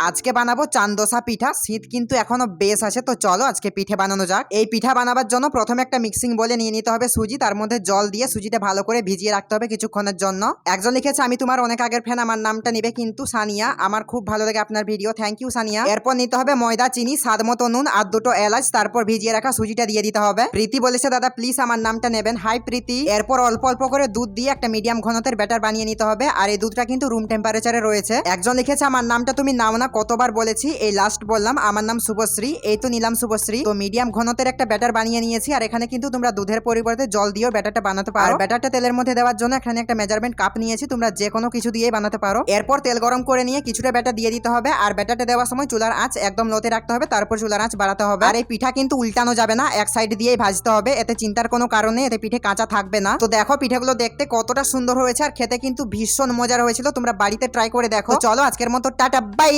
আজকে বানাবো চান্দোসা পিঠা। শীত কিন্তু এখনো বেশ আছে, তো চলো আজকে পিঠে বানানো যাক। এই পিঠা বানাবার জন্য প্রথমে একটা মিক্সিং বলে নিয়ে নিতে হবে সুজি, তার মধ্যে জল দিয়ে সুজিটা ভালো করে ভিজিয়ে রাখতে হবে কিছুক্ষণের জন্য। একজন লিখেছে আমি তোমার অনেক আগের ফ্যান, আমার নামটা নিবে কিন্তু সানিয়া। আমার খুব ভালো লাগে আপনার ভিডিও, থ্যাংক ইউ সানিয়া। এরপর নিতে হবে ময়দা, চিনি, স্বাদ মতো নুন আর দুটো এলাচ, তারপর ভিজিয়ে রাখা সুজিটা দিয়ে দিতে হবে। প্রীতি বলেছে দাদা প্লিজ আমার নামটা নেবেন, হাই প্রীতি। এরপর অল্প অল্প করে দুধ দিয়ে একটা মিডিয়াম ঘনত্বের ব্যাটার বানিয়ে নিতে হবে, আর এই দুধটা কিন্তু রুম টেম্পারেচারে রয়েছে। একজন লিখেছে আমার নামটা তুমি নাও না, কতবার বলেছি, এই লাস্ট বললাম। আমার নাম শুভশ্রী, এই তো নিলাম শুভশ্রী। তো মিডিয়াম ঘনত্বের একটা ব্যাটার বানিয়ে নিয়েছি, আর এখানে কিন্তু তোমরা দুধের পরিবর্তে জল দিয়েও ব্যাটারটা বানাতে পারো। ব্যাটারটা তেলের মধ্যে দেওয়ার জন্য এখানে একটা মেজারমেন্ট কাপ নিয়েছি, তোমরা যে কোনো কিছু দিয়ে বানাতে পারো। এরপর তেল গরম করে নিয়ে কিছুটা ব্যাটার দিয়ে দিতে হবে, আর ব্যাটারটা দেওয়ার সময় চুলার আঁচ একদম লোতে রাখতে হবে, তারপর চুলার আঁচ বাড়াতে হবে। আর এই পিঠা কিন্তু উল্টানো যাবে না, এক সাইড দিয়েই ভাজতে হবে, এতে চিন্তার কোনো কারণে, এতে পিঠে কাঁচা থাকবে না। তো দেখো পিঠাগুলো দেখতে কতটা সুন্দর হয়েছে, আর খেতে কিন্তু ভীষণ মজার হয়েছিল। তোমরা বাড়িতে ট্রাই করে দেখো। চলো আজকের মতো টাটা বাই।